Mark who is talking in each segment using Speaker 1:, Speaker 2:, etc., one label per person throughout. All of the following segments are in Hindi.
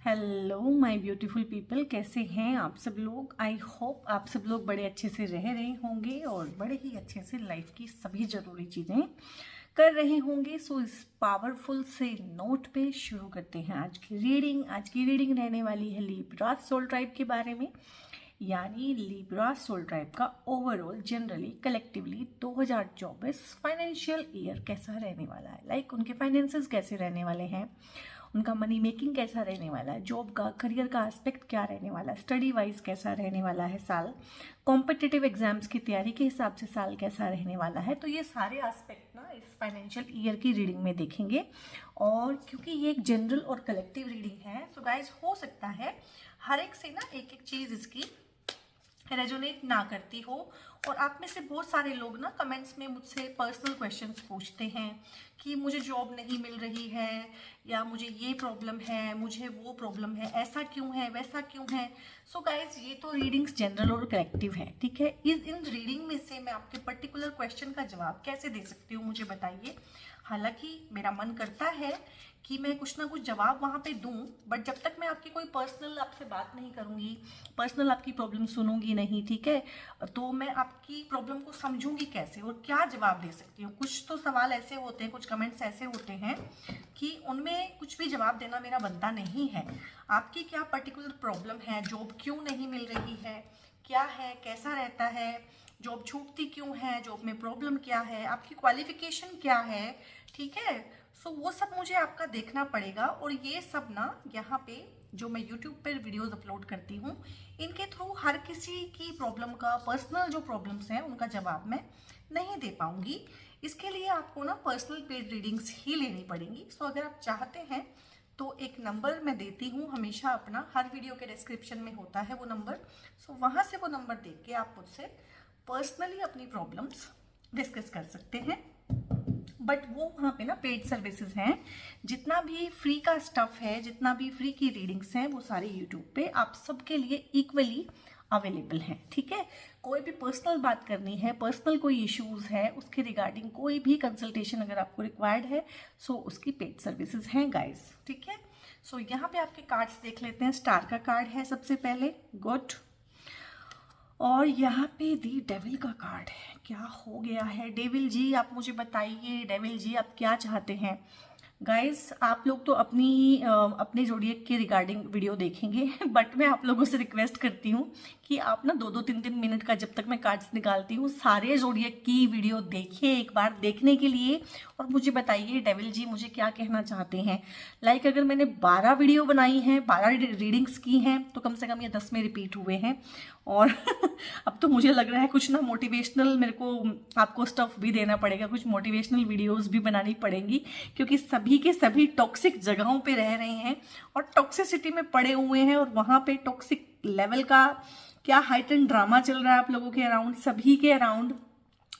Speaker 1: हेलो माय ब्यूटीफुल पीपल, कैसे हैं आप सब लोग। आई होप आप सब लोग बड़े अच्छे से रह रहे होंगे और बड़े ही अच्छे से लाइफ की सभी ज़रूरी चीज़ें कर रहे होंगे। सो इस पावरफुल से नोट पे शुरू करते हैं आज की रीडिंग। आज की रीडिंग रहने वाली है लिब्रा सोल ट्राइब के बारे में, यानी लिब्रा सोल ट्राइब का overall generally collectively 2024 financial year कैसा रहने वाला है। लाइक उनके फाइनेंसेस कैसे रहने वाले हैं, उनका मनी मेकिंग कैसा रहने वाला है, जॉब का करियर का एस्पेक्ट क्या रहने वाला है, स्टडी वाइज कैसा रहने वाला है साल, कॉम्पिटिटिव एग्जाम्स की तैयारी के हिसाब से साल कैसा रहने वाला है। तो ये सारे एस्पेक्ट ना इस फाइनेंशियल ईयर की रीडिंग में देखेंगे। और क्योंकि ये एक जनरल और कलेक्टिव रीडिंग है, सो गाइज हो सकता है हर एक से ना एक एक चीज़ इसकी रेजोनेट ना करती हो। और आप में से बहुत सारे लोग ना कमेंट्स में मुझसे पर्सनल क्वेश्चंस पूछते हैं कि मुझे जॉब नहीं मिल रही है, या मुझे ये प्रॉब्लम है, मुझे वो प्रॉब्लम है, ऐसा क्यों है, वैसा क्यों है। सो गाइज ये तो रीडिंग्स जनरल और कलेक्टिव है, ठीक है। इन रीडिंग में से मैं आपके पर्टिकुलर क्वेश्चन का जवाब कैसे दे सकती हूँ, मुझे बताइए। हालांकि मेरा मन करता है कि मैं कुछ ना कुछ जवाब वहाँ पे दूँ, बट जब तक मैं आपकी कोई पर्सनल आपसे बात नहीं करूँगी, पर्सनल आपकी प्रॉब्लम सुनूंगी नहीं, ठीक है, तो मैं आपकी प्रॉब्लम को समझूंगी कैसे और क्या जवाब दे सकती हूँ। कुछ तो सवाल ऐसे होते हैं, कुछ कमेंट्स ऐसे होते हैं कि उनमें कुछ भी जवाब देना मेरा बनता नहीं है। आपकी क्या पर्टिकुलर प्रॉब्लम है, जॉब क्यों नहीं मिल रही है, क्या है, कैसा रहता है, जॉब छूटती क्यों है, जॉब में प्रॉब्लम क्या है, आपकी क्वालिफिकेशन क्या है, ठीक है। सो वो सब मुझे आपका देखना पड़ेगा। और ये सब ना यहाँ पे जो मैं यूट्यूब पर वीडियोस अपलोड करती हूँ, इनके थ्रू हर किसी की प्रॉब्लम का, पर्सनल जो प्रॉब्लम्स हैं उनका जवाब मैं नहीं दे पाऊँगी। इसके लिए आपको ना पर्सनल पेड रीडिंग्स ही लेनी पड़ेंगी। सो अगर आप चाहते हैं तो एक नंबर मैं देती हूँ हमेशा अपना, हर वीडियो के डिस्क्रिप्शन में होता है वो नंबर। सो वहाँ से वो नंबर देख के आप मुझसे पर्सनली अपनी प्रॉब्लम्स डिस्कस कर सकते हैं। बट वो वहाँ पे ना पेड सर्विसेज हैं। जितना भी फ्री का स्टफ है, जितना भी फ्री की रीडिंग्स हैं, वो सारे यूट्यूब पे आप सबके लिए इक्वली अवेलेबल हैं, ठीक है। कोई भी पर्सनल बात करनी है, पर्सनल कोई इश्यूज है, उसके रिगार्डिंग कोई भी कंसल्टेशन अगर आपको रिक्वायर्ड है, सो उसकी पेड सर्विसेज हैं गाइस, ठीक है। सो यहाँ पे आपके कार्ड्स देख लेते हैं। स्टार का कार्ड है सबसे पहले, गुड। और यहाँ पे दी डेविल का कार्ड है। क्या हो गया है डेविल जी, आप मुझे बताइए। डेविल जी आप क्या चाहते हैं। गाइस आप लोग तो अपने जोडिएक के रिगार्डिंग वीडियो देखेंगे, बट मैं आप लोगों से रिक्वेस्ट करती हूँ कि आप ना 2-3 मिनट का, जब तक मैं कार्ड्स निकालती हूँ, सारे जोडिएक की वीडियो देखिए एक बार, देखने के लिए। और मुझे बताइए डेविल जी मुझे क्या कहना चाहते हैं। लाइक अगर मैंने 12 वीडियो बनाई हैं, 12 रीडिंग्स की हैं, तो कम से कम ये 10 में रिपीट हुए हैं। और अब तो मुझे लग रहा है कुछ ना मोटिवेशनल मेरे को आपको स्टफ भी देना पड़ेगा, कुछ मोटिवेशनल वीडियोस भी बनानी पड़ेंगी, क्योंकि सभी के सभी टॉक्सिक जगहों पे रह रहे हैं और टॉक्सिसिटी में पड़े हुए हैं। और वहाँ पे टॉक्सिक लेवल का क्या हाइटन ड्रामा चल रहा है आप लोगों के अराउंड, सभी के अराउंड।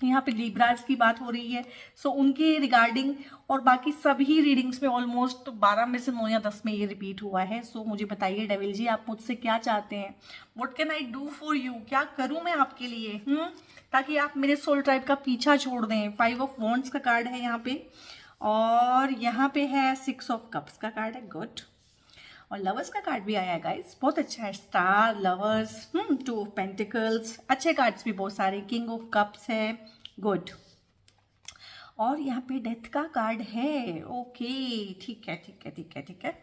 Speaker 1: यहाँ पे लिब्राज की बात हो रही है, सो उनके रिगार्डिंग। और बाकी सभी रीडिंग्स में ऑलमोस्ट 12 में से 9 या 10 में ये रिपीट हुआ है। सो मुझे बताइए डेविल जी आप मुझसे क्या चाहते हैं। What can I do for you, क्या करूं मैं आपके लिए, ताकि आप मेरे सोल ट्राइब का पीछा छोड़ दें। 5 ऑफ वॉन्ड्स का कार्ड है यहाँ पे, और यहाँ पे है 6 ऑफ कप्स का कार्ड है, गुड। और लवर्स का कार्ड भी आया है गाइस, बहुत अच्छा है। स्टार, लवर्स, 2 ऑफ पेंटिकल्स, अच्छे कार्ड्स भी बहुत सारे। किंग ऑफ कप्स है, गुड। और यहाँ पे डेथ का कार्ड है, ओके, ठीक है ठीक है ठीक है ठीक है,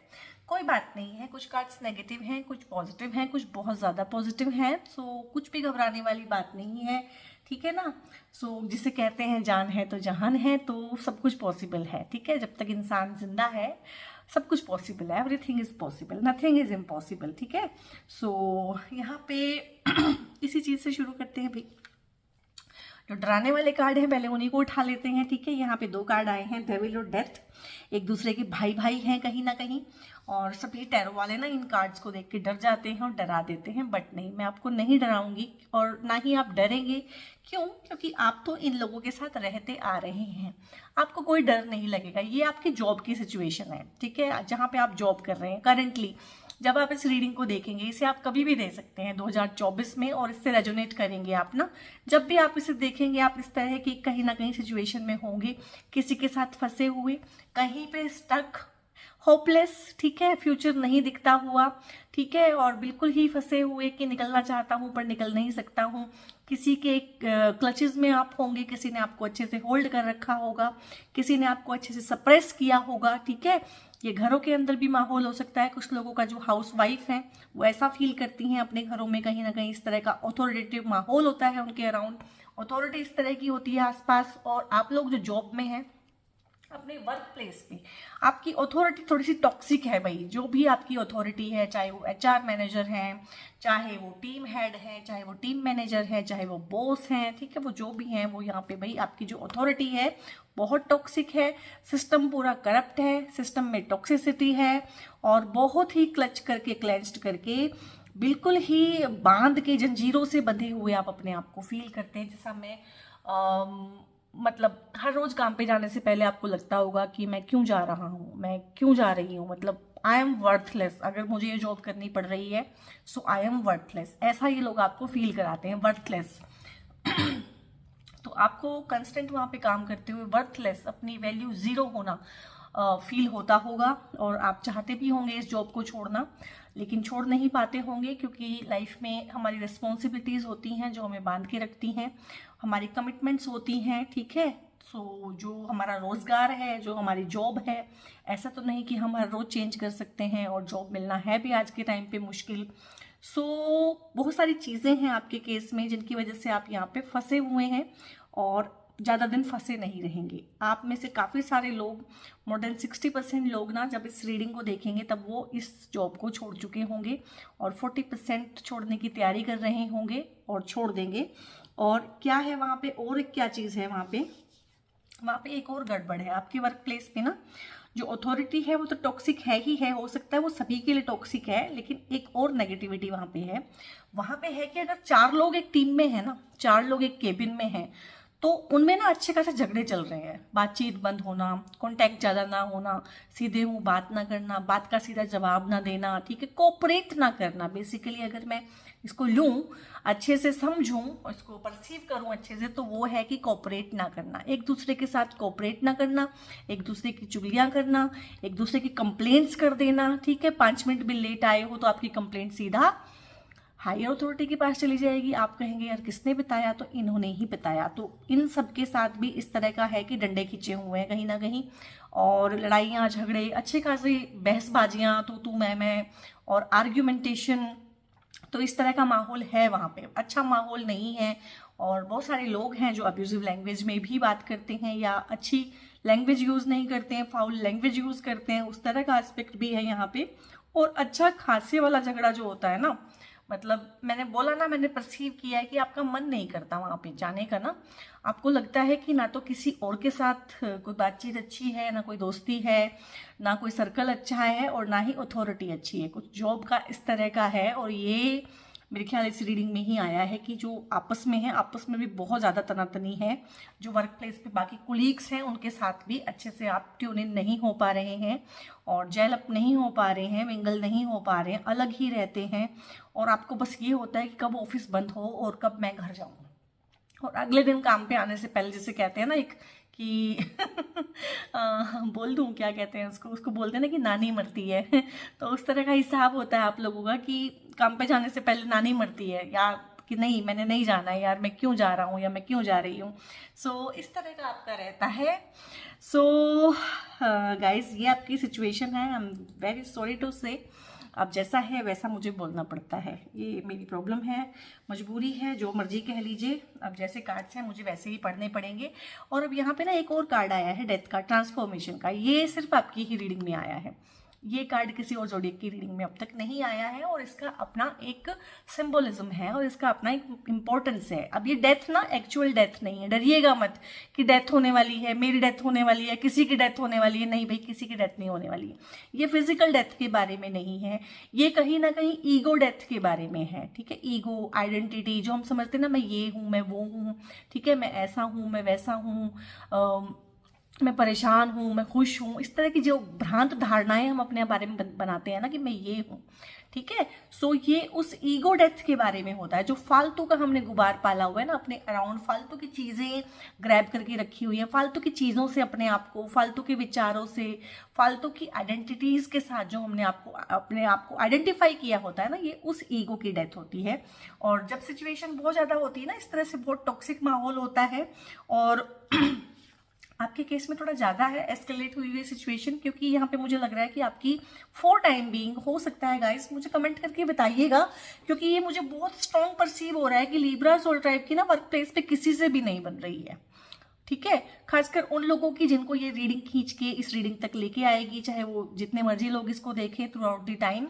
Speaker 1: कोई बात नहीं है। कुछ कार्ड्स नेगेटिव हैं, कुछ पॉजिटिव हैं, कुछ बहुत ज़्यादा पॉजिटिव हैं। सो कुछ भी घबराने वाली बात नहीं है, ठीक है ना। सो जिसे कहते हैं जान है तो जहान है, तो सब कुछ पॉसिबल है, ठीक है। जब तक इंसान जिंदा है सब कुछ पॉसिबल है, everything is possible, nothing is impossible, ठीक है। सो यहाँ पे इसी चीज़ से शुरू करते हैं भाई। जो डराने वाले कार्ड हैं पहले उन्हीं को उठा लेते हैं, ठीक है। यहाँ पे 2 कार्ड आए हैं, डेविल और डेथ। एक दूसरे के भाई भाई हैं कहीं ना कहीं, और सभी टैरो वाले ना इन कार्ड्स को देख के डर जाते हैं और डरा देते हैं, बट नहीं, मैं आपको नहीं डराऊंगी और ना ही आप डरेंगे। क्यों? क्योंकि आप तो इन लोगों के साथ रहते आ रहे हैं, आपको कोई डर नहीं लगेगा। ये आपकी जॉब की सिचुएशन है, ठीक है, जहाँ पे आप जॉब कर रहे हैं करंटली। जब आप इस रीडिंग को देखेंगे, इसे आप कभी भी दे सकते हैं 2024 में, और इससे रेजोनेट करेंगे आप ना। जब भी आप इसे देखेंगे, आप इस तरह की कहीं ना कहीं सिचुएशन में होंगे, किसी के साथ फंसे हुए, कहीं पे स्टक होपलेस, ठीक है, फ्यूचर नहीं दिखता हुआ, ठीक है, और बिल्कुल ही फंसे हुए कि निकलना चाहता हूँ पर निकल नहीं सकता हूँ। किसी के क्लचेस में आप होंगे, किसी ने आपको अच्छे से होल्ड कर रखा होगा, किसी ने आपको अच्छे से सप्रेस किया होगा, ठीक है। ये घरों के अंदर भी माहौल हो सकता है। कुछ लोगों का जो हाउस वाइफ है वो ऐसा फील करती हैं अपने घरों में, कहीं ना कहीं इस तरह का ऑथोरिटेटिव माहौल होता है उनके अराउंड, अथॉरिटी इस तरह की होती है आसपास। और आप लोग जो जॉब में हैं, अपने वर्क प्लेस पे आपकी अथॉरिटी थोड़ी सी टॉक्सिक है भाई। जो भी आपकी अथॉरिटी है, चाहे वो HR मैनेजर हैं, चाहे वो टीम हेड है, चाहे वो टीम मैनेजर है, चाहे वो बॉस हैं, ठीक है, वो जो भी हैं, वो यहाँ पे भाई आपकी जो अथॉरिटी है बहुत टॉक्सिक है। सिस्टम पूरा करप्ट है, सिस्टम में टॉक्सिसिटी है, और बहुत ही क्लच करके, क्लेंस्ड करके, बिल्कुल ही बांध के, जंजीरों से बंधे हुए आप अपने आप को फील करते हैं। जैसा मैं मतलब हर रोज काम पे जाने से पहले आपको लगता होगा कि मैं क्यों जा रहा हूँ, मैं क्यों जा रही हूँ, मतलब आई एम वर्थलेस। अगर मुझे ये जॉब करनी पड़ रही है सो आई एम वर्थलेस, ऐसा ये लोग आपको फील कराते हैं, वर्थलेस। तो आपको कंस्टेंट वहाँ पे काम करते हुए वर्थलेस, अपनी वैल्यू जीरो होना फील होता होगा, और आप चाहते भी होंगे इस जॉब को छोड़ना, लेकिन छोड़ नहीं पाते होंगे, क्योंकि लाइफ में हमारी रिस्पॉन्सिबिलिटीज़ होती हैं जो हमें बांध के रखती हैं, हमारी कमिटमेंट्स होती हैं, ठीक है। सो जो हमारा रोज़गार है, जो हमारी जॉब है, ऐसा तो नहीं कि हम हर रोज़ चेंज कर सकते हैं, और जॉब मिलना है भी आज के टाइम पे मुश्किल। सो बहुत सारी चीज़ें हैं आपके केस में जिनकी वजह से आप यहाँ पे फंसे हुए हैं, और ज़्यादा दिन फंसे नहीं रहेंगे। आप में से काफ़ी सारे लोग, मोर देन 60% लोग ना, जब इस रीडिंग को देखेंगे तब वो इस जॉब को छोड़ चुके होंगे, और 40% छोड़ने की तैयारी कर रहे होंगे और छोड़ देंगे। और क्या है वहाँ पे, और क्या चीज़ है वहाँ पे एक और गड़बड़ है आपके वर्क प्लेस पे ना। जो अथॉरिटी है वो तो टॉक्सिक है ही है, हो सकता है वो सभी के लिए टॉक्सिक है, लेकिन एक और नेगेटिविटी वहाँ पे है। वहाँ पे है कि अगर 4 लोग एक टीम में है ना, 4 लोग एक केबिन में हैं, तो उनमें ना अच्छे खासे झगड़े चल रहे हैं, बातचीत बंद होना, कांटेक्ट ज़्यादा ना होना, सीधे मुंह बात ना करना, बात का सीधा जवाब ना देना, ठीक है, कोऑपरेट ना करना। बेसिकली अगर मैं इसको लूँ, अच्छे से समझूँ, इसको परसीव करूँ अच्छे से, तो वो है कि कोऑपरेट ना करना, एक दूसरे के साथ कोऑपरेट ना करना, एक दूसरे की चुगलियाँ करना, एक दूसरे की कंप्लेंट्स कर देना, ठीक है। 5 मिनट भी लेट आए हो तो आपकी कंप्लेंट सीधा हायर अथॉरिटी के पास चली जाएगी। आप कहेंगे यार किसने बताया, तो इन्होंने ही बताया। तो इन सब के साथ भी इस तरह का है कि डंडे खींचे हुए हैं कहीं ना कहीं, और लड़ाइयाँ झगड़े, अच्छे खासी बहसबाजियाँ, तू मैं और आर्ग्यूमेंटेशन। तो इस तरह का माहौल है वहाँ पे, अच्छा माहौल नहीं है। और बहुत सारे लोग हैं जो अब्यूजिव लैंग्वेज में भी बात करते हैं, या अच्छी लैंग्वेज यूज़ नहीं करते हैं, फाउल लैंग्वेज यूज़ करते हैं, उस तरह का एस्पेक्ट भी है यहाँ पे। और अच्छा खासे वाला झगड़ा जो होता है ना, मतलब मैंने बोला ना, मैंने परसीव किया है कि आपका मन नहीं करता वहाँ पे जाने का ना। आपको लगता है कि ना तो किसी और के साथ कोई बातचीत अच्छी है, ना कोई दोस्ती है, ना कोई सर्कल अच्छा है, और ना ही अथॉरिटी अच्छी है। कुछ जॉब का इस तरह का है, और ये मेरे ख्याल इस रीडिंग में ही आया है कि जो आपस में है, आपस में भी बहुत ज़्यादा तनातनी है। जो वर्क प्लेस पे बाकी कुलीग्स हैं उनके साथ भी अच्छे से आप ट्यून इन नहीं हो पा रहे हैं, और जेल अप नहीं हो पा रहे हैं, मिंगल नहीं हो पा रहे हैं, अलग ही रहते हैं। और आपको बस ये होता है कि कब ऑफिस बंद हो और कब मैं घर जाऊँ, और अगले दिन काम पे आने से पहले, जैसे कहते हैं ना एक कि बोल दूँ क्या कहते हैं उसको बोलते हैं ना कि नानी मरती है। तो उस तरह का हिसाब होता है आप लोगों का कि काम पे जाने से पहले नानी मरती है, या कि नहीं मैंने नहीं जाना है यार, मैं क्यों जा रहा हूँ या मैं क्यों जा रही हूँ। सो इस तरह का आपका रहता है। सो गाइज ये आपकी सिचुएशन है। I am very sorry to say, अब जैसा है वैसा मुझे बोलना पड़ता है, ये मेरी प्रॉब्लम है, मजबूरी है, जो मर्जी कह लीजिए। अब जैसे कार्ड्स हैं मुझे वैसे ही पढ़ने पड़ेंगे। और अब यहाँ पे ना एक और कार्ड आया है, डेथ का, ट्रांसफॉर्मेशन का। ये सिर्फ आपकी ही रीडिंग में आया है, ये कार्ड किसी और ज़ोडिएक की रीडिंग में अब तक नहीं आया है, और इसका अपना एक सिंबोलिज्म है और इसका अपना एक इम्पोर्टेंस है। अब ये डेथ ना एक्चुअल डेथ नहीं है, डरिएगा मत कि डेथ होने वाली है, मेरी डेथ होने वाली है, किसी की डेथ होने वाली है। नहीं भाई, किसी की डेथ नहीं होने वाली है। ये फिजिकल डेथ के बारे में नहीं है, ये कहीं ना कहीं ईगो डेथ के बारे में है, ठीक है। ईगो, आइडेंटिटी, जो हम समझते हैं ना, मैं ये हूँ, मैं वो हूँ, ठीक है, मैं ऐसा हूँ, मैं वैसा हूँ, मैं परेशान हूँ, मैं खुश हूँ, इस तरह की जो भ्रांत धारणाएं हम अपने बारे में बनाते हैं ना कि मैं ये हूँ, ठीक है। सो ये उस ईगो डेथ के बारे में होता है, जो फालतू का हमने गुबार पाला हुआ है ना अपने अराउंड, फालतू की चीज़ें ग्रैब करके रखी हुई हैं, फालतू की चीज़ों से अपने आप को, फालतू के विचारों से, फालतू की आइडेंटिटीज़ के साथ जो हमने अपने आप को आइडेंटिफाई किया होता है ना, ये उस ईगो की डेथ होती है। और जब सिचुएशन बहुत ज़्यादा होती है ना, इस तरह से बहुत टॉक्सिक माहौल होता है, और आपके केस में थोड़ा ज़्यादा है एस्केलेट हुई हुई सिचुएशन, क्योंकि यहाँ पे मुझे लग रहा है कि आपकी फॉर टाइम बीइंग हो सकता है गाइस, मुझे कमेंट करके बताइएगा, क्योंकि ये मुझे बहुत स्ट्रॉन्ग परसीव हो रहा है कि लिब्रा सोल टाइप की ना वर्क प्लेस पे किसी से भी नहीं बन रही है, ठीक है। खासकर उन लोगों की जिनको ये रीडिंग खींच के इस रीडिंग तक लेके आएगी, चाहे वो जितने मर्जी लोग इसको देखें थ्रू आउट द टाइम,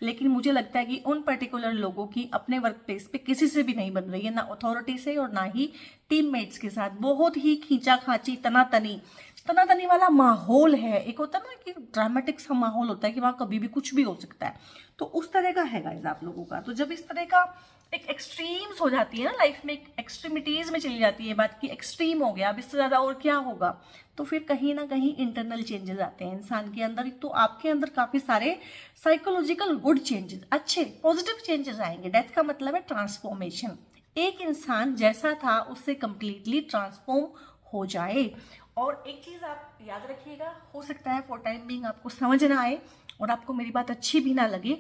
Speaker 1: लेकिन मुझे लगता है कि उन पर्टिकुलर लोगों की अपने वर्क प्लेस पे किसी से भी नहीं बन रही है, ना अथॉरिटी से और ना ही टीममेट्स के साथ। बहुत ही खींचा खांची तनातनी वाला माहौल है। एक होता है ना कि ड्रामेटिक सा माहौल होता है कि वहाँ कभी भी कुछ भी हो सकता है, तो उस तरह का है गाइस आप लोगों का। तो जब इस तरह का एक एक्सट्रीम्स हो जाती है ना लाइफ में, एक एक्सट्रीमिटीज में चली जाती है बात की, एक्सट्रीम हो गया अब इससे ज्यादा और क्या होगा, तो फिर कहीं ना कहीं इंटरनल चेंजेस आते हैं इंसान के अंदर। तो आपके अंदर काफी सारे साइकोलॉजिकल गुड चेंजेस, अच्छे पॉजिटिव चेंजेस आएंगे। डेथ का मतलब है ट्रांसफॉर्मेशन, एक इंसान जैसा था उससे कंप्लीटली ट्रांसफॉर्म हो जाए। और एक चीज आप याद रखिएगा, हो सकता है फॉर टाइम बीइंग आपको समझ ना आए और आपको मेरी बात अच्छी भी ना लगे,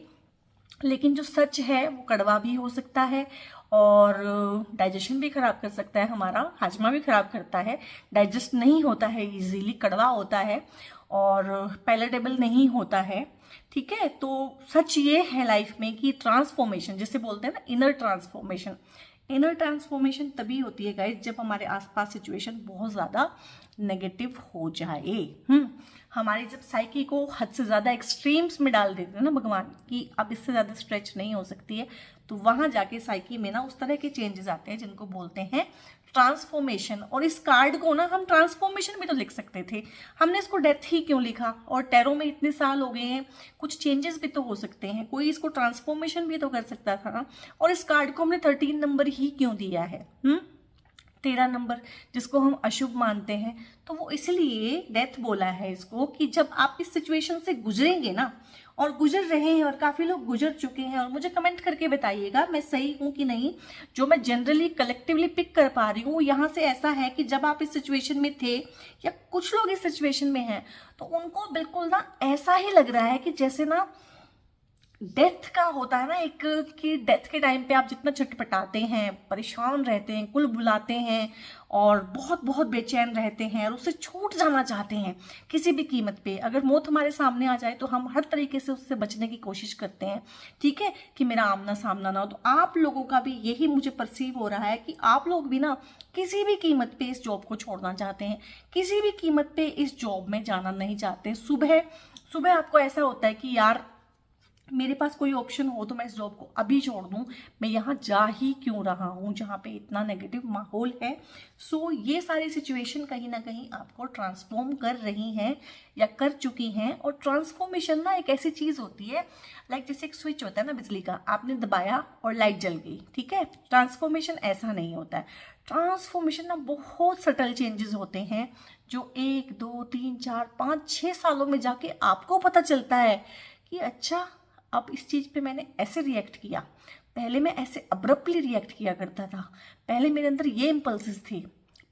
Speaker 1: लेकिन जो सच है वो कड़वा भी हो सकता है और डाइजेशन भी खराब कर सकता है, हमारा हाजमा भी खराब करता है, डाइजेस्ट नहीं होता है इजीली, कड़वा होता है और पैलेटेबल नहीं होता है, ठीक है। तो सच ये है लाइफ में कि ट्रांसफॉर्मेशन जिसे बोलते हैं ना इनर ट्रांसफॉर्मेशन तभी होती है गाइस जब हमारे आसपास सिचुएशन बहुत ज़्यादा नेगेटिव हो जाए। हमारी जब साइकी को हद से ज़्यादा एक्सट्रीम्स में डाल देते हैं ना भगवान कि अब इससे ज़्यादा स्ट्रेच नहीं हो सकती है, तो वहाँ जाके साइकी में ना उस तरह के चेंजेस आते हैं जिनको बोलते हैं ट्रांसफॉर्मेशन। और इस कार्ड को ना हम ट्रांसफॉर्मेशन भी तो लिख सकते थे, हमने इसको डेथ ही क्यों लिखा? और टैरो में इतने साल हो गए हैं, कुछ चेंजेस भी तो हो सकते हैं, कोई इसको ट्रांसफॉर्मेशन भी तो कर सकता था ना। और इस कार्ड को हमने 13 नंबर ही क्यों दिया है? 13 नंबर जिसको हम अशुभ मानते हैं, तो वो इसलिए डेथ बोला है इसको कि जब आप इस सिचुएशन से गुजरेंगे ना, और गुजर रहे हैं और काफी लोग गुजर चुके हैं, और मुझे कमेंट करके बताइएगा मैं सही हूं कि नहीं। जो मैं जनरली कलेक्टिवली पिक कर पा रही हूँ यहाँ से ऐसा है कि जब आप इस सिचुएशन में थे या कुछ लोग इस सिचुएशन में हैं, तो उनको बिल्कुल ना ऐसा ही लग रहा है कि जैसे ना डेथ का होता है ना एक, कि डेथ के टाइम पे आप जितना छटपटाते हैं, परेशान रहते हैं, कुल बुलाते हैं और बहुत बहुत बेचैन रहते हैं और उससे छूट जाना चाहते हैं किसी भी कीमत पे। अगर मौत हमारे सामने आ जाए तो हम हर तरीके से उससे बचने की कोशिश करते हैं, ठीक है, कि मेरा आमना सामना ना हो। तो आप लोगों का भी यही मुझे परसीव हो रहा है कि आप लोग भी ना किसी भी कीमत पे इस जॉब को छोड़ना चाहते हैं, किसी भी कीमत पे इस जॉब में जाना नहीं चाहते। सुबह सुबह आपको ऐसा होता है कि यार मेरे पास कोई ऑप्शन हो तो मैं इस जॉब को अभी छोड़ दूं, मैं यहाँ जा ही क्यों रहा हूँ जहाँ पे इतना नेगेटिव माहौल है। सो ये सारी सिचुएशन कहीं ना कहीं आपको ट्रांसफॉर्म कर रही हैं या कर चुकी हैं। और ट्रांसफॉर्मेशन ना एक ऐसी चीज़ होती है, लाइक जैसे एक स्विच होता है ना बिजली का, आपने दबाया और लाइट जल गई, ठीक है। ट्रांसफॉर्मेशन ऐसा नहीं होता है। ट्रांसफॉर्मेशन ना बहुत सटल चेंजेस होते हैं जो 1 2 3 4 5 6 सालों में जाके आपको पता चलता है कि अच्छा अब इस चीज़ पे मैंने ऐसे रिएक्ट किया, पहले मैं ऐसे अब्रप्टली रिएक्ट किया करता था, पहले मेरे अंदर ये इम्पल्सेस थी,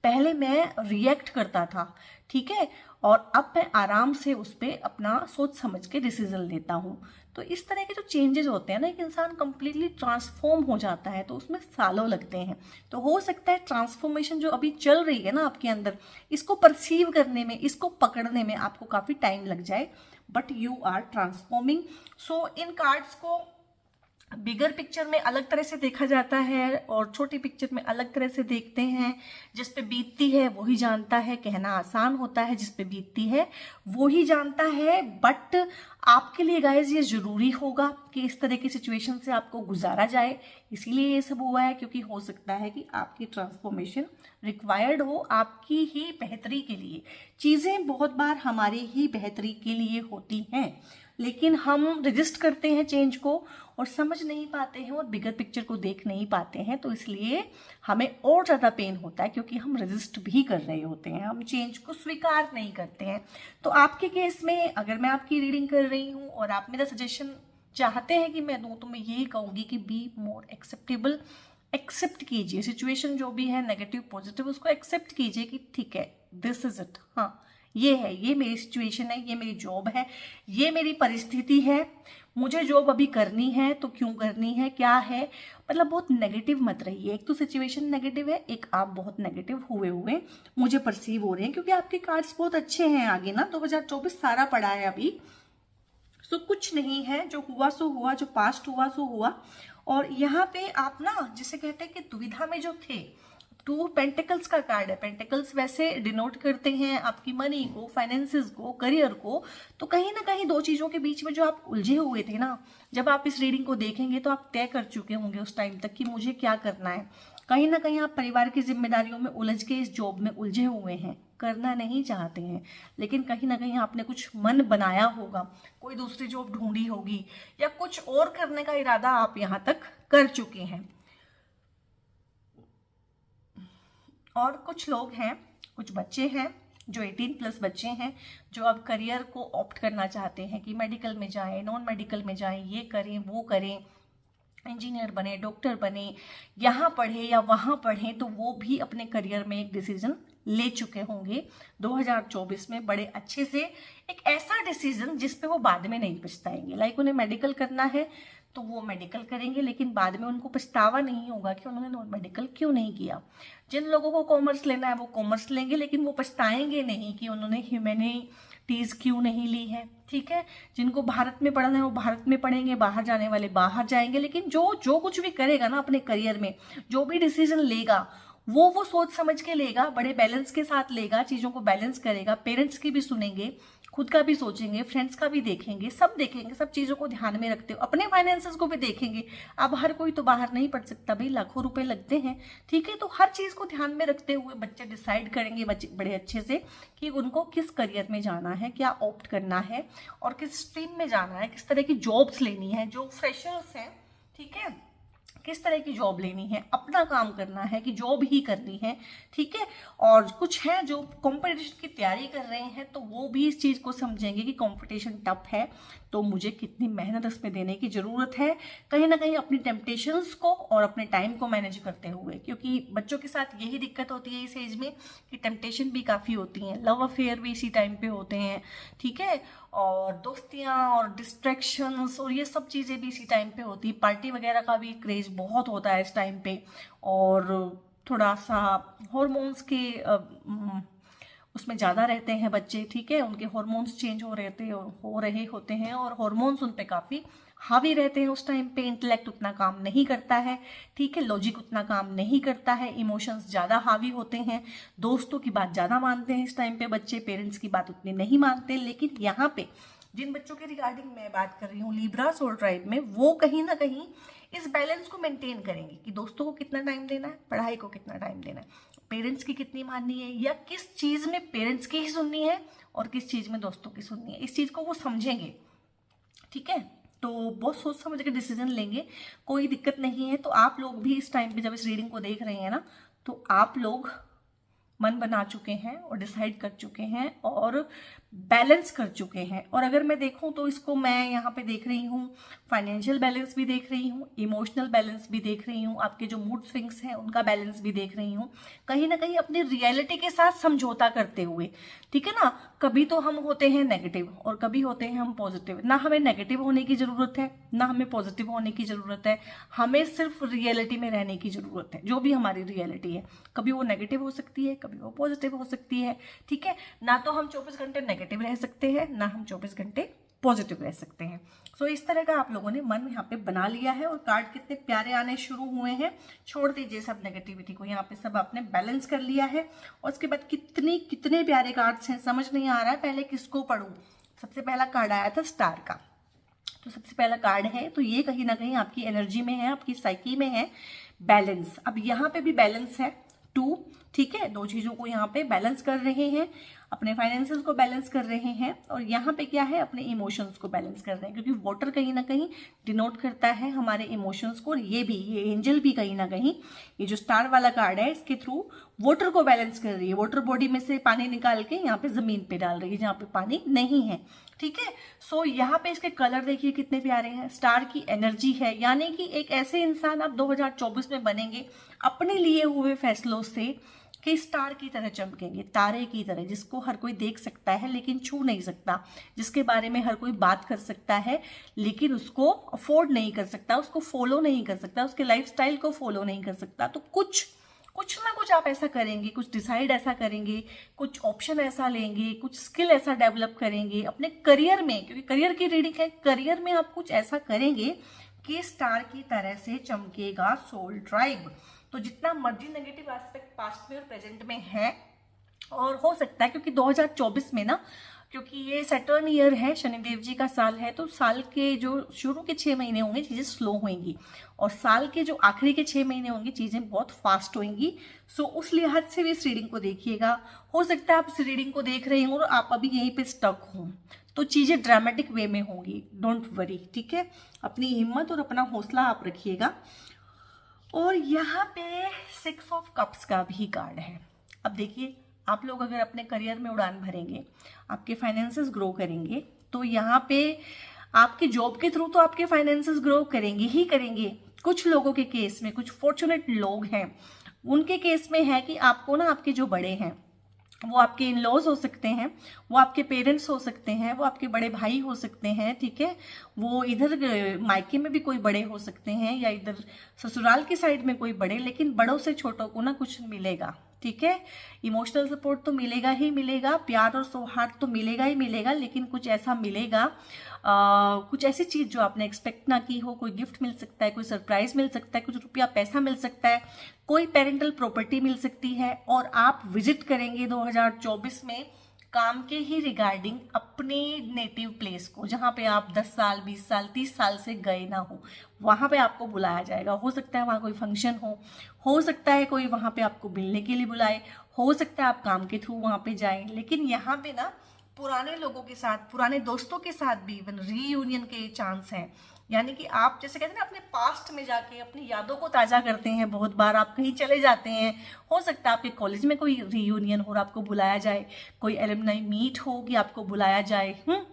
Speaker 1: पहले मैं रिएक्ट करता था, ठीक है, और अब मैं आराम से उस पर अपना सोच समझ के डिसीजन लेता हूँ। तो इस तरह के जो चेंजेस होते हैं ना, एक इंसान कंप्लीटली ट्रांसफॉर्म हो जाता है तो उसमें सालों लगते हैं। तो हो सकता है ट्रांसफॉर्मेशन जो अभी चल रही है ना आपके अंदर, इसको परसीव करने में, इसको पकड़ने में आपको काफ़ी टाइम लग जाए, but you are transforming. So इन कार्ड्स को बिगर पिक्चर में अलग तरह से देखा जाता है और छोटी पिक्चर में अलग तरह से देखते हैं। जिस पे बीतती है वो ही जानता है, कहना आसान होता है, जिस पे बीतती है वो ही जानता है। बट आपके लिए गाइज ये ज़रूरी होगा कि इस तरह की सिचुएशन से आपको गुजारा जाए, इसीलिए ये सब हुआ है, क्योंकि हो सकता है कि आपकी ट्रांसफॉर्मेशन रिक्वायर्ड हो आपकी ही बेहतरी के लिए। चीज़ें बहुत बार हमारी ही बेहतरी के लिए होती हैं। लेकिन हम रजिस्ट करते हैं चेंज को और समझ नहीं पाते हैं और बिगर पिक्चर को देख नहीं पाते हैं, तो इसलिए हमें और ज़्यादा पेन होता है क्योंकि हम रजिस्ट भी कर रहे होते हैं, हम चेंज को स्वीकार नहीं करते हैं। तो आपके केस में अगर मैं आपकी रीडिंग कर रही हूँ और आप मेरा सजेशन चाहते हैं कि मैं दूँ, तो मैं यही कहूँगी कि बी मोर एक्सेप्टेबल। एक्सेप्ट कीजिए सिचुएशन जो भी है, नेगेटिव पॉजिटिव, उसको एक्सेप्ट कीजिए कि ठीक है, दिस इज इट, हाँ ये है, ये मेरी सिचुएशन है, ये मेरी जॉब है, ये मेरी परिस्थिति है, मुझे जॉब अभी करनी है तो क्यों करनी है, क्या है। मतलब बहुत नेगेटिव मत रहिए। एक तो सिचुएशन नेगेटिव है, एक आप बहुत नेगेटिव हुए मुझे परसीव हो रहे हैं, क्योंकि आपके कार्ड्स बहुत अच्छे हैं आगे ना। 2024 सारा पड़ा है अभी, सो कुछ नहीं है, जो हुआ सो हुआ, जो पास्ट हुआ सो हुआ। और यहाँ पे आप ना जिसे कहते हैं कि दुविधा में जो थे, 2 पेंटिकल्स का कार्ड है। पेंटिकल्स वैसे डिनोट करते हैं आपकी मनी को, फाइनेंसेस को, करियर को। तो कहीं ना कहीं 2 चीज़ों के बीच में जो आप उलझे हुए थे ना, जब आप इस रीडिंग को देखेंगे तो आप तय कर चुके होंगे उस टाइम तक कि मुझे क्या करना है। कहीं ना कहीं आप परिवार की जिम्मेदारियों में उलझ के इस जॉब में उलझे हुए हैं, करना नहीं चाहते हैं, लेकिन कहीं ना कहीं आपने कुछ मन बनाया होगा, कोई दूसरी जॉब ढूंढी होगी या कुछ और करने का इरादा आप यहाँ तक कर चुके हैं। और कुछ लोग हैं, कुछ बच्चे हैं जो 18+ बच्चे हैं, जो अब करियर को ऑप्ट करना चाहते हैं कि मेडिकल में जाएं, नॉन मेडिकल में जाएं, ये करें वो करें, इंजीनियर बने, डॉक्टर बने, यहाँ पढ़े या वहाँ पढ़ें। तो वो भी अपने करियर में एक डिसीजन ले चुके होंगे 2024 में बड़े अच्छे से, एक ऐसा डिसीजन जिस पे वो बाद में नहीं पछताएंगे। लाइक उन्हें मेडिकल करना है तो वो मेडिकल करेंगे, लेकिन बाद में उनको पछतावा नहीं होगा कि उन्होंने नॉन मेडिकल क्यों नहीं किया। जिन लोगों को कॉमर्स लेना है वो कॉमर्स लेंगे, लेकिन वो पछताएंगे नहीं कि उन्होंने ह्यूमैनिटीज क्यों नहीं ली है। ठीक है, जिनको भारत में पढ़ना है वो भारत में पढ़ेंगे, बाहर जाने वाले बाहर जाएंगे। लेकिन जो कुछ भी करेगा ना अपने करियर में, जो भी डिसीजन लेगा वो सोच समझ के लेगा, बड़े बैलेंस के साथ लेगा, चीज़ों को बैलेंस करेगा, पेरेंट्स की भी सुनेंगे, खुद का भी सोचेंगे, फ्रेंड्स का भी देखेंगे, सब चीज़ों को ध्यान में रखते हो, अपने फाइनेंसेस को भी देखेंगे। अब हर कोई तो बाहर नहीं पढ़ सकता भाई, लाखों रुपए लगते हैं। ठीक है, तो हर चीज़ को ध्यान में रखते हुए बच्चे डिसाइड करेंगे बड़े अच्छे से कि उनको किस करियर में जाना है, क्या ऑप्ट करना है और किस स्ट्रीम में जाना है, किस तरह की जॉब्स लेनी है। जो फ्रेशर्स हैं, ठीक है, किस तरह की जॉब लेनी है, अपना काम करना है कि जॉब ही करनी है। ठीक है, और कुछ हैं जो कंपटीशन की तैयारी कर रहे हैं, तो वो भी इस चीज़ को समझेंगे कि कंपटीशन टफ है, तो मुझे कितनी मेहनत इसमें देने की ज़रूरत है, कहीं ना कहीं अपनी टेम्पटेशंस को और अपने टाइम को मैनेज करते हुए। क्योंकि बच्चों के साथ यही दिक्कत होती है इस एज में कि टेम्पटेशन भी काफ़ी होती हैं, लव अफेयर भी इसी टाइम पे होते हैं। ठीक है, और दोस्तियाँ और डिस्ट्रैक्शंस और ये सब चीज़ें भी इसी टाइम पे होती है। पार्टी वगैरह का भी क्रेज़ बहुत होता है इस टाइम पे, और थोड़ा सा हॉर्मोन्स के उसमें ज़्यादा रहते हैं बच्चे। ठीक है, उनके हॉर्मोन्स चेंज हो रहे होते हैं और हॉर्मोन्स उन पे काफ़ी हावी रहते हैं उस टाइम पे। इंटेलेक्ट उतना काम नहीं करता है, ठीक है, लॉजिक उतना काम नहीं करता है, इमोशंस ज़्यादा हावी होते हैं, दोस्तों की बात ज़्यादा मानते हैं इस टाइम पे बच्चे, पेरेंट्स की बात उतनी नहीं मानते। लेकिन यहाँ पे जिन बच्चों के रिगार्डिंग मैं बात कर रही हूँ लिब्रा सोल ट्राइब में, वो कहीं ना कहीं इस बैलेंस को मेंटेन करेंगे कि दोस्तों को कितना टाइम देना है, पढ़ाई को कितना टाइम देना है, पेरेंट्स की कितनी माननी है, या किस चीज़ में पेरेंट्स की ही सुननी है और किस चीज़ में दोस्तों की सुननी है। इस चीज़ को वो समझेंगे। ठीक है, तो बहुत सोच समझ के डिसीजन लेंगे, कोई दिक्कत नहीं है। तो आप लोग भी इस टाइम पे जब इस रीडिंग को देख रहे हैं ना, तो आप लोग मन बना चुके हैं और डिसाइड कर चुके हैं और बैलेंस कर चुके हैं। और अगर मैं देखूं तो इसको मैं यहाँ पे देख रही हूँ, फाइनेंशियल बैलेंस भी देख रही हूँ, इमोशनल बैलेंस भी देख रही हूँ, आपके जो मूड स्विंग्स हैं उनका बैलेंस भी देख रही हूँ, कहीं ना कहीं अपनी रियलिटी के साथ समझौता करते हुए। ठीक है ना, कभी तो हम होते हैं नेगेटिव और कभी होते हैं हम पॉजिटिव। ना हमें नेगेटिव होने की ज़रूरत है, ना हमें पॉजिटिव होने की ज़रूरत है, हमें सिर्फ रियलिटी में रहने की ज़रूरत है। जो भी हमारी रियलिटी है, कभी वो नेगेटिव हो सकती है, कभी वो पॉजिटिव हो सकती है। ठीक है, ना तो हम 24 घंटे नेगेटिव रह सकते हैं, ना हम 24 घंटे पॉजिटिव रह सकते हैं। सो इस तरह का आप लोगों ने मन यहाँ पे बना लिया है और कार्ड कितने प्यारे आने शुरू हुए हैं। छोड़ दीजिए सब नेगेटिविटी को, यहाँ पे सब आपने बैलेंस कर लिया है। और उसके बाद कितने प्यारे कार्ड्स हैं, समझ नहीं आ रहा है पहले किसको पढ़ूं। सबसे पहला कार्ड आया था स्टार का, तो सबसे पहला कार्ड है, तो ये कहीं ना कहीं आपकी एनर्जी में है, आपकी साइकी में है बैलेंस। अब यहाँ पे भी बैलेंस है, 2 ठीक है, दो चीजों को यहाँ पे बैलेंस कर रहे हैं, अपने फाइनेंसेस को बैलेंस कर रहे हैं, और यहाँ पे क्या है, अपने इमोशंस को बैलेंस कर रहे हैं, क्योंकि वाटर कहीं ना कहीं डिनोट करता है हमारे इमोशंस को। और ये एंजल भी कहीं ना कहीं, ये जो स्टार वाला कार्ड है, इसके थ्रू वाटर को बैलेंस कर रही है। वाटर बॉडी में से पानी निकाल के यहाँ पे जमीन पे डाल रही है जहाँ पे पानी नहीं है। ठीक है, सो यहाँ पे इसके कलर देखिए कितने प्यारे हैं, स्टार की एनर्जी है, यानी कि एक ऐसे इंसान आप 2024 में बनेंगे अपने लिए हुए फैसलों से कि स्टार की तरह चमकेंगे, तारे की तरह, जिसको हर कोई देख सकता है लेकिन छू नहीं सकता, जिसके बारे में हर कोई बात कर सकता है लेकिन उसको अफोर्ड नहीं कर सकता, उसको फॉलो नहीं कर सकता, उसके लाइफस्टाइल को फॉलो नहीं कर सकता। तो कुछ ना कुछ आप ऐसा करेंगे, कुछ डिसाइड ऐसा करेंगे, कुछ ऑप्शन ऐसा लेंगे, कुछ स्किल ऐसा डेवलप करेंगे अपने करियर में, क्योंकि करियर की रीडिंग है, करियर में आप कुछ ऐसा करेंगे कि स्टार की तरह से चमकेगा सोल ट्राइब। तो जितना मर्जी नेगेटिव एस्पेक्ट पास्ट में और प्रेजेंट में है, और हो सकता है क्योंकि 2024 में ना, क्योंकि ये सैटर्न ईयर है, शनिदेव जी का साल है, तो साल के जो शुरू के 6 महीने होंगे चीज़ें स्लो होंगी, और साल के जो आखिरी के 6 महीने होंगे चीज़ें बहुत फास्ट होंगी। सो उस लिहाज से भी इस रीडिंग को देखिएगा। हो सकता है आप इस रीडिंग को देख रहे हो और आप अभी यहीं पे स्टक हो, तो चीज़ें ड्रामेटिक वे में होंगी, डोंट वरी। ठीक है, अपनी हिम्मत और अपना हौसला आप रखिएगा। और यहाँ पे 6 ऑफ कप्स का भी कार्ड है। अब देखिए, आप लोग अगर अपने करियर में उड़ान भरेंगे, आपके फाइनेंसेस ग्रो करेंगे, तो यहाँ पे आपके जॉब के थ्रू तो आपके फाइनेंसेस ग्रो करेंगे ही करेंगे। कुछ लोगों के केस में, कुछ फॉर्चुनेट लोग हैं, उनके केस में है कि आपको ना, आपके जो बड़े हैं, वो आपके इन लॉज हो सकते हैं, वो आपके पेरेंट्स हो सकते हैं, वो आपके बड़े भाई हो सकते हैं, ठीक है, वो इधर मायके में भी कोई बड़े हो सकते हैं या इधर ससुराल की साइड में कोई बड़े, लेकिन बड़ों से छोटों को ना कुछ मिलेगा। ठीक है, इमोशनल सपोर्ट तो मिलेगा ही मिलेगा, प्यार और सौहार्द तो मिलेगा ही मिलेगा, लेकिन कुछ ऐसा मिलेगा, कुछ ऐसी चीज जो आपने एक्सपेक्ट ना की हो, कोई गिफ्ट मिल सकता है, कोई सरप्राइज मिल सकता है, कुछ रुपया पैसा मिल सकता है, कोई पेरेंटल प्रॉपर्टी मिल सकती है, और आप विजिट करेंगे 2024 में काम के ही रिगार्डिंग अपने नेटिव प्लेस को, जहाँ पे आप 10 साल 20 साल 30 साल से गए ना हो, वहाँ पे आपको बुलाया जाएगा। हो सकता है वहाँ कोई फंक्शन हो सकता है कोई वहाँ पे आपको मिलने के लिए बुलाए, हो सकता है आप काम के थ्रू वहाँ पे जाएं, लेकिन यहाँ पे ना पुराने लोगों के साथ, पुराने दोस्तों के साथ भी इवन रीयूनियन के चांस हैं। यानी कि आप जैसे कहते हैं ना, अपने पास्ट में जाके अपनी यादों को ताज़ा करते हैं। बहुत बार आप कहीं चले जाते हैं, हो सकता है आपके कॉलेज में कोई रीयूनियन हो और आपको बुलाया जाए, कोई एलुमनाई मीट हो कि आपको बुलाया जाए,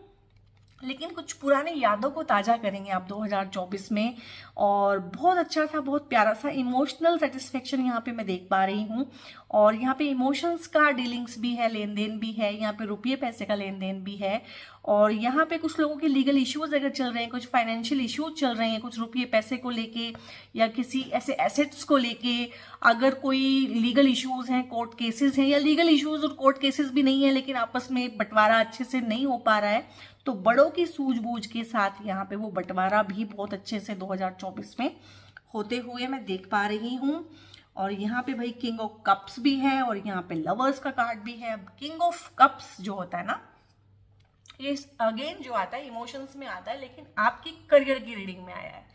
Speaker 1: लेकिन कुछ पुरानी यादों को ताज़ा करेंगे आप 2024 में, और बहुत अच्छा सा, बहुत प्यारा सा इमोशनल सेटिस्फेक्शन यहाँ पे मैं देख पा रही हूँ। और यहाँ पे इमोशंस का डीलिंग्स भी है, लेन देन भी है, यहाँ पे रुपये पैसे का लेन देन भी है, और यहाँ पे कुछ लोगों के लीगल इश्यूज अगर चल रहे हैं, कुछ फाइनेंशियल इश्यूज चल रहे हैं, कुछ रुपये पैसे को लेके या किसी ऐसे एसेट्स को लेके, अगर कोई लीगल इश्यूज हैं, कोर्ट केसेस हैं, या लीगल इश्यूज और कोर्ट केसेस भी नहीं है लेकिन आपस में बंटवारा अच्छे से नहीं हो पा रहा है, तो बड़ों की सूझबूझ के साथ यहाँ पे वो बंटवारा भी बहुत अच्छे से 2024 में होते हुए मैं देख पा रही हूँ। और यहाँ पे भाई किंग ऑफ कप्स भी है, और यहाँ पे लवर्स का कार्ड भी है। किंग ऑफ कप्स जो होता है ना, ये अगेन जो आता है इमोशंस में आता है, लेकिन आपकी करियर की रीडिंग में आया है।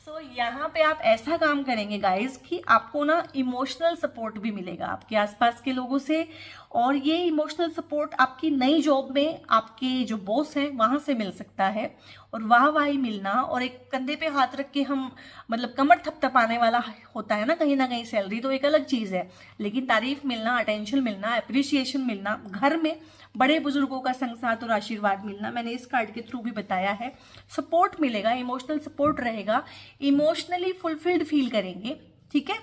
Speaker 1: सो यहाँ पे आप ऐसा काम करेंगे गाइस कि आपको ना इमोशनल सपोर्ट भी मिलेगा आपके आसपास के लोगों से, और ये इमोशनल सपोर्ट आपकी नई जॉब में आपके जो बॉस हैं वहाँ से मिल सकता है, और वाहवाही मिलना, और एक कंधे पे हाथ रख के हम मतलब कमर थपथपाने वाला होता है ना कहीं सैलरी तो एक अलग चीज़ है, लेकिन तारीफ मिलना, अटेंशन मिलना, अप्रिसिएशन मिलना, घर में बड़े बुजुर्गों का संग साथ और आशीर्वाद मिलना, मैंने इस कार्ड के थ्रू भी बताया है। सपोर्ट मिलेगा, इमोशनल सपोर्ट रहेगा, इमोशनली फुलफिल्ड फील करेंगे। ठीक है,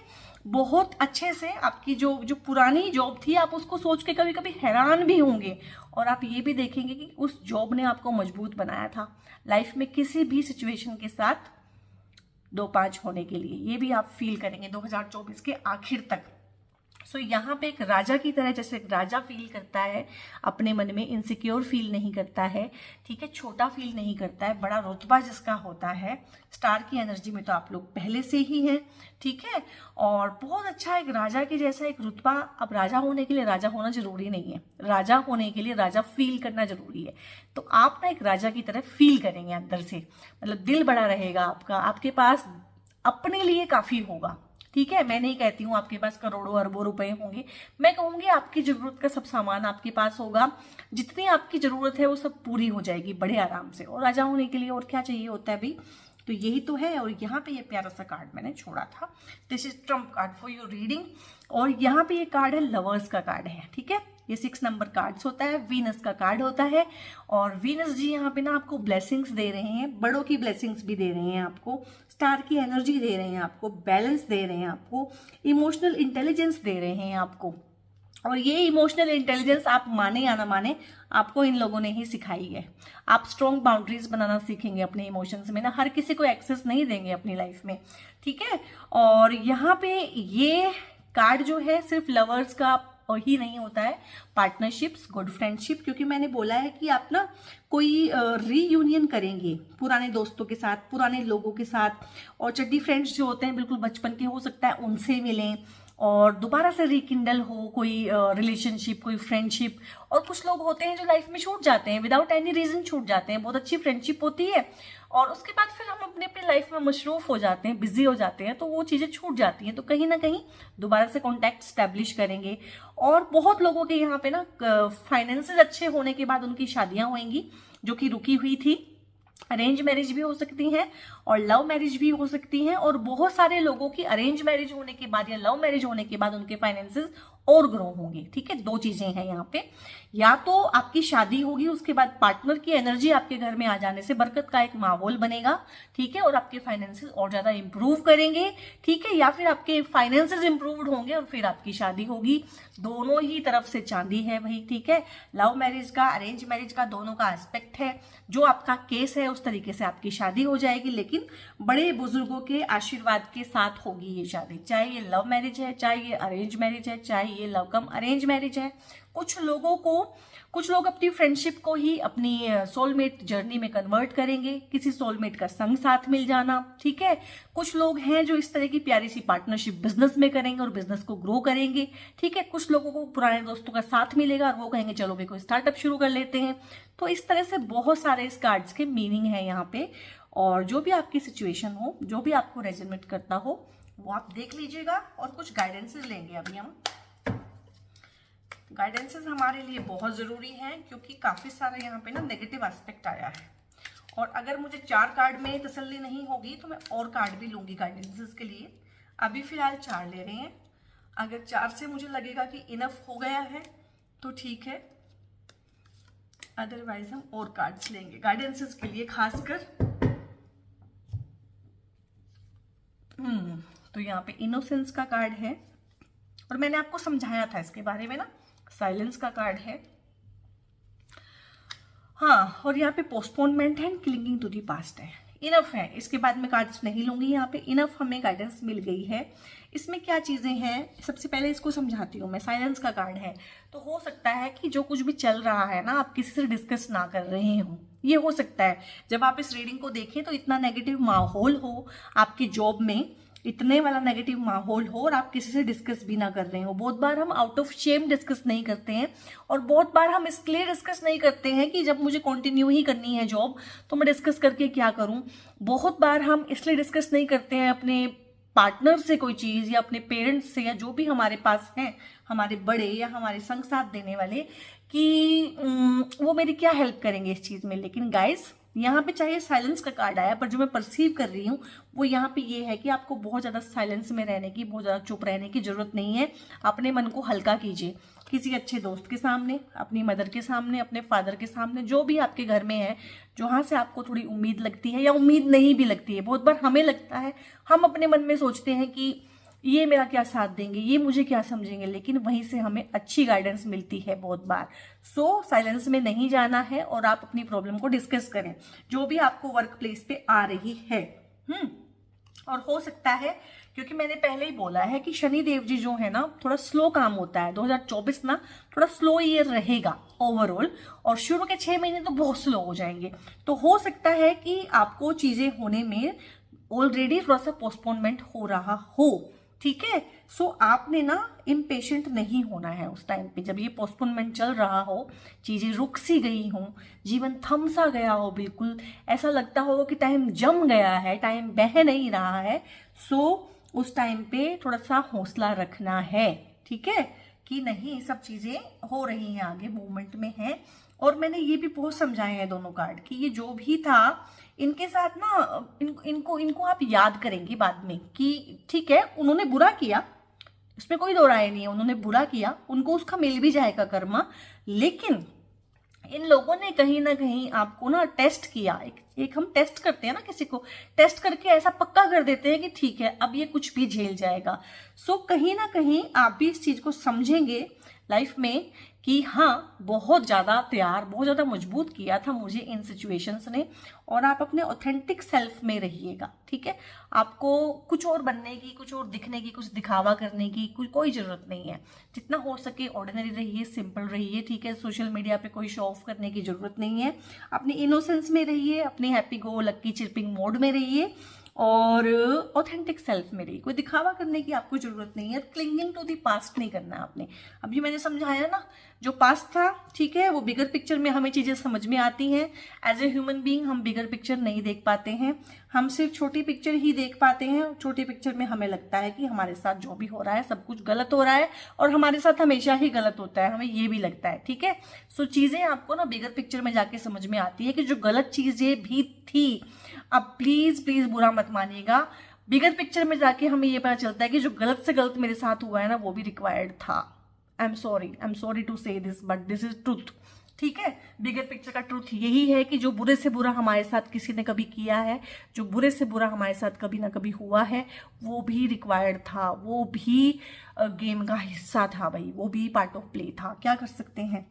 Speaker 1: बहुत अच्छे से आपकी जो पुरानी जॉब थी, आप उसको सोच के कभी कभी हैरान भी होंगे, और आप ये भी देखेंगे कि उस जॉब ने आपको मजबूत बनाया था लाइफ में किसी भी सिचुएशन के साथ 2-5 होने के लिए। ये भी आप फील करेंगे 2024 के आखिर तक। सो यहाँ पे एक राजा की तरह, जैसे एक राजा फील करता है अपने मन में, इनसिक्योर फील नहीं करता है, ठीक है, छोटा फील नहीं करता है, बड़ा रुतबा जिसका होता है। स्टार की एनर्जी में तो आप लोग पहले से ही हैं, ठीक है, और बहुत अच्छा एक राजा के जैसा एक रुतबा। अब राजा होने के लिए राजा होना जरूरी नहीं है, राजा होने के लिए राजा फील करना जरूरी है। तो आप ना एक राजा की तरह फील करेंगे अंदर से, मतलब दिल बड़ा रहेगा आपका, आपके पास अपने लिए काफी होगा, ठीक है, मैं नहीं कहती हूँ आपके पास करोड़ों अरबों रुपए होंगे, मैं कहूंगी आपकी जरूरत का सब सामान आपके पास होगा, जितनी आपकी जरूरत है वो सब पूरी हो जाएगी बड़े आराम से। और राजा होने के लिए और क्या चाहिए होता है भाई, तो यही तो है। और यहाँ पे ये प्यारा सा कार्ड मैंने छोड़ा था, this is Trump card for your reading. और यहाँ पे ये कार्ड है लवर्स का कार्ड है, ठीक है, ये 6 नंबर कार्ड्स होता है, वीनस का कार्ड होता है। और वीनस जी यहाँ पे ना आपको ब्लेसिंग्स दे रहे हैं, बड़ों की ब्लेसिंग्स भी दे रहे हैं आपको, स्टार की एनर्जी दे रहे हैं आपको, बैलेंस दे रहे हैं आपको, इमोशनल इंटेलिजेंस दे रहे हैं आपको। और ये इमोशनल इंटेलिजेंस आप माने या ना माने, आपको इन लोगों ने ही सिखाई है। आप स्ट्रॉन्ग बाउंड्रीज बनाना सीखेंगे अपने इमोशंस में ना, हर किसी को एक्सेस नहीं देंगे अपनी लाइफ में, ठीक है। और यहाँ पे ये कार्ड जो है सिर्फ लवर्स का ही नहीं होता है, पार्टनरशिप्स, गुड फ्रेंडशिप, क्योंकि मैंने बोला है कि आप ना कोई रीयूनियन करेंगे पुराने दोस्तों के साथ, पुराने लोगों के साथ, और चड्डी फ्रेंड्स जो होते हैं बिल्कुल बचपन के, हो सकता है उनसे मिलें और दोबारा से रिकिंडल हो कोई रिलेशनशिप, कोई फ्रेंडशिप। और कुछ लोग होते हैं जो लाइफ में छूट जाते हैं, विदाउट एनी रीजन छूट जाते हैं, बहुत अच्छी फ्रेंडशिप होती है और उसके बाद फिर हम अपने अपनी लाइफ में मशरूफ हो जाते हैं, बिजी हो जाते हैं, तो वो चीज़ें छूट जाती हैं। तो कहीं ना कहीं दोबारा से कॉन्टैक्ट स्टैब्लिश करेंगे। और बहुत लोगों के यहाँ पे ना फाइनेंसेस अच्छे होने के बाद उनकी शादियाँ होंगी जो कि रुकी हुई थी। अरेंज मैरिज भी हो सकती हैं और लव मैरिज भी हो सकती हैं। और बहुत सारे लोगों की अरेंज मैरिज होने के बाद या लव मैरिज होने के बाद उनके फाइनेंसेस और ग्रो होंगे, ठीक है। 2 चीजें हैं यहाँ पे, या तो आपकी शादी होगी, उसके बाद पार्टनर की एनर्जी आपके घर में आ जाने से बरकत का एक माहौल बनेगा, ठीक है, और आपके फाइनेंसेस और ज्यादा इंप्रूव करेंगे, ठीक है, या फिर आपके फाइनेंसेस इंप्रूव्ड होंगे और फिर आपकी शादी होगी। दोनों ही तरफ से चांदी है भाई, ठीक है। लव मैरिज का, अरेंज मैरिज का, दोनों का एस्पेक्ट है। जो आपका केस है उस तरीके से आपकी शादी हो जाएगी, लेकिन बड़े बुजुर्गों के आशीर्वाद के साथ होगी ये शादी, चाहे ये लव मैरिज है, चाहे ये अरेंज मैरिज है, चाहे ये लव कम अरेंज मैरिज है। कुछ लोग अपनी फ्रेंडशिप को ही अपनी सोलमेट जर्नी में कन्वर्ट करेंगे, किसी सोलमेट का संग साथ मिल जाना, ठीक है। कुछ लोग हैं जो इस तरह की प्यारी सी पार्टनरशिप बिजनेस में करेंगे और बिजनेस को ग्रो करेंगे, ठीक है। कुछ लोगों को पुराने दोस्तों का साथ मिलेगा और वो कहेंगे चलो भाई कोई स्टार्टअप शुरू कर लेते हैं। तो इस तरह से बहुत सारे इस कार्ड्स के मीनिंग है यहाँ पे। और जो भी आपकी सिचुएशन हो, जो भी आपको रेजोनेट करता हो, वो आप देख लीजिएगा और कुछ गाइडेंसेस लेंगे अभी हम। गाइडेंसेस हमारे लिए बहुत ज़रूरी हैं क्योंकि काफ़ी सारा यहाँ पे ना नेगेटिव एस्पेक्ट आया है। और अगर मुझे 4 कार्ड में तसल्ली नहीं होगी तो मैं और कार्ड भी लूँगी गाइडेंसेस के लिए। अभी फ़िलहाल 4 ले रहे हैं, अगर 4 से मुझे लगेगा कि इनफ हो गया है तो ठीक है, अदरवाइज हम और कार्ड्स लेंगे गाइडेंसेस के लिए खासकर। तो यहाँ पे इनोसेंस का कार्ड है और मैंने आपको समझाया था इसके बारे में ना। साइलेंस का कार्ड है, हाँ। और यहाँ पे पोस्टपोनमेंट है, क्लिंगिंग टू दी पास्ट है। इनफ है, इसके बाद मैं कार्ड्स नहीं लूंगी। यहाँ पे इनफ हमें गाइडेंस मिल गई है। इसमें क्या चीजें हैं, सबसे पहले इसको समझाती हूँ मैं। साइलेंस का कार्ड है, तो हो सकता है कि जो कुछ भी चल रहा है ना आप किसी से डिस्कस ना कर रहे हो, ये हो सकता है। जब आप इस रीडिंग को देखें तो इतना नेगेटिव माहौल हो आपकी जॉब में, इतने वाला नेगेटिव माहौल हो और आप किसी से डिस्कस भी ना कर रहे हो। बहुत बार हम आउट ऑफ शेम डिस्कस नहीं करते हैं और बहुत बार हम इसलिए डिस्कस नहीं करते हैं कि जब मुझे कंटिन्यू ही करनी है जॉब तो मैं डिस्कस करके क्या करूं। बहुत बार हम इसलिए डिस्कस नहीं करते हैं अपने पार्टनर से कोई चीज़ या अपने पेरेंट्स से या जो भी हमारे पास हैं, हमारे बड़े या हमारे संग साथ देने वाले, कि वो मेरी क्या हेल्प करेंगे इस चीज़ में। लेकिन गाइस यहाँ पे चाहे साइलेंस का कार्ड आया, पर जो मैं परसीव कर रही हूँ वो यहाँ पे ये है कि आपको बहुत ज़्यादा साइलेंस में रहने की, बहुत ज़्यादा चुप रहने की ज़रूरत नहीं है। अपने मन को हल्का कीजिए, किसी अच्छे दोस्त के सामने, अपनी मदर के सामने, अपने फादर के सामने, जो भी आपके घर में है, जहाँ से आपको थोड़ी उम्मीद लगती है या उम्मीद नहीं भी लगती है। बहुत बार हमें लगता है, हम अपने मन में सोचते हैं कि ये मेरा क्या साथ देंगे, ये मुझे क्या समझेंगे, लेकिन वहीं से हमें अच्छी गाइडेंस मिलती है बहुत बार। सो साइलेंस में नहीं जाना है और आप अपनी प्रॉब्लम को डिस्कस करें जो भी आपको वर्क प्लेस पे आ रही है। और हो सकता है, क्योंकि मैंने पहले ही बोला है कि शनि देव जी जो है ना थोड़ा स्लो काम होता है। 2024 ना थोड़ा स्लो ईयर रहेगा ओवरऑल, और शुरू के 6 महीने तो बहुत स्लो हो जाएंगे। तो हो सकता है कि आपको चीजें होने में ऑलरेडी थोड़ा सा पोस्टपोनमेंट हो रहा हो, ठीक है। सो आपने ना इम्पेशेंट नहीं होना है उस टाइम पे जब ये पोस्टपोनमेंट चल रहा हो, चीजें रुक सी गई हो, जीवन थम सा गया हो, बिल्कुल ऐसा लगता हो कि टाइम जम गया है, टाइम बह नहीं रहा है। सो उस टाइम पे थोड़ा सा हौसला रखना है, ठीक है, कि नहीं सब चीजें हो रही हैं, आगे मूवमेंट में है। और मैंने ये भी बहुत समझाए हैं दोनों कार्ड कि ये जो भी था इनके साथ ना, इनको आप याद करेंगे बाद में कि ठीक है उन्होंने बुरा किया, इसमें कोई दो राय नहीं है, उन्होंने बुरा किया, उनको उसका मिल भी जाएगा कर्मा, लेकिन इन लोगों ने कहीं ना कहीं आपको ना टेस्ट किया। एक हम टेस्ट करते हैं ना, किसी को टेस्ट करके ऐसा पक्का कर देते हैं कि ठीक है अब ये कुछ भी झेल जाएगा। सो कहीं ना कहीं आप भी इस चीज को समझेंगे लाइफ में कि हाँ बहुत ज़्यादा तैयार, बहुत ज़्यादा मजबूत किया था मुझे इन सिचुएशंस ने। और आप अपने ऑथेंटिक सेल्फ में रहिएगा, ठीक है, आपको कुछ और बनने की, कुछ और दिखने की, कुछ दिखावा करने की कोई ज़रूरत नहीं है। जितना हो सके ऑर्डिनरी रहिए, सिंपल रहिए, ठीक है, सोशल मीडिया पे कोई शो ऑफ करने की ज़रूरत नहीं है। अपनी इनोसेंस में रहिए, अपनी हैप्पी गो लक्की चिरपिंग मोड में रहिए और ऑथेंटिक सेल्फ में रहिए। कोई दिखावा करने की आपको जरूरत नहीं है। क्लिंगिंग टू दी पास्ट नहीं करना आपने। अभी मैंने समझाया ना, जो पास्ट था ठीक है, वो बिगर पिक्चर में हमें चीजें समझ में आती हैं। एज ए ह्यूमन बीइंग हम बिगर पिक्चर नहीं देख पाते हैं, हम सिर्फ छोटी पिक्चर ही देख पाते हैं। छोटी पिक्चर में हमें लगता है कि हमारे साथ जो भी हो रहा है सब कुछ गलत हो रहा है और हमारे साथ हमेशा ही गलत होता है, हमें ये भी लगता है, ठीक है। सो चीजें आपको ना बिगर पिक्चर में जाके समझ में आती है कि जो गलत चीजें भी थी। अब प्लीज प्लीज बुरा मत मानिएगा, बिगर पिक्चर में जाके हमें ये पता चलता है कि जो गलत से गलत मेरे साथ हुआ है ना वो भी रिक्वायर्ड था। आई एम सॉरी टू से this but this is truth, ठीक है। बिगर पिक्चर का ट्रूथ यही है कि जो बुरे से बुरा हमारे साथ किसी ने कभी किया है, जो बुरे से बुरा हमारे साथ कभी ना कभी हुआ है, वो भी रिक्वायर्ड था, वो भी गेम का हिस्सा था भाई, वो भी पार्ट ऑफ प्ले था। क्या कर सकते हैं।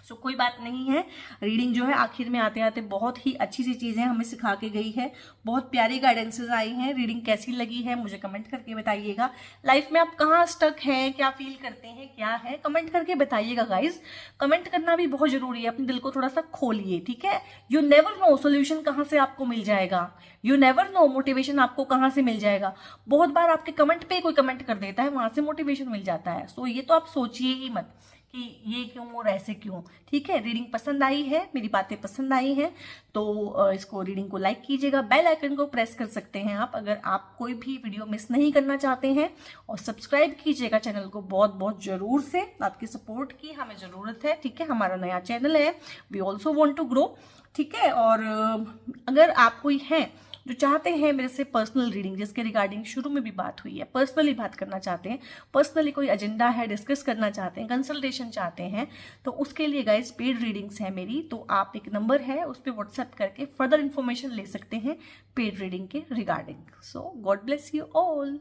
Speaker 1: सो कोई बात नहीं है। रीडिंग जो है आखिर में आते आते बहुत ही अच्छी सी चीज़ें हमें सिखा के गई है, बहुत प्यारी गाइडेंसेस आई हैं। रीडिंग कैसी लगी है मुझे कमेंट करके बताइएगा। लाइफ में आप कहाँ स्टक हैं, क्या फील करते हैं, क्या है, कमेंट करके बताइएगा गाइज। कमेंट करना भी बहुत जरूरी है, अपने दिल को थोड़ा सा खोलिए, ठीक है। यू नेवर नो सोल्यूशन कहाँ से आपको मिल जाएगा, यू नेवर नो मोटिवेशन आपको कहाँ से मिल जाएगा। बहुत बार आपके कमेंट पे कोई कमेंट कर देता है, वहां से मोटिवेशन मिल जाता है। सो ये तो आप सोचिए ही मत कि ये क्यों और ऐसे क्यों, ठीक है। रीडिंग पसंद आई है, मेरी बातें पसंद आई हैं तो इसको रीडिंग को लाइक कीजिएगा, बेल आइकन को प्रेस कर सकते हैं आप अगर आप कोई भी वीडियो मिस नहीं करना चाहते हैं, और सब्सक्राइब कीजिएगा चैनल को बहुत बहुत जरूर से। आपकी सपोर्ट की हमें जरूरत है, ठीक है। हमारा नया चैनल है, we also want to grow, ठीक है। और अगर आप कोई है जो चाहते हैं मेरे से पर्सनल रीडिंग, जिसके रिगार्डिंग शुरू में भी बात हुई है, पर्सनली बात करना चाहते हैं, पर्सनली कोई एजेंडा है, डिस्कस करना चाहते हैं, कंसल्टेशन चाहते हैं, तो उसके लिए गाइस पेड रीडिंग्स है मेरी। तो आप एक नंबर है उस पर व्हाट्सएप करके फर्दर इन्फॉर्मेशन ले सकते हैं पेड रीडिंग के regarding. So God bless you all.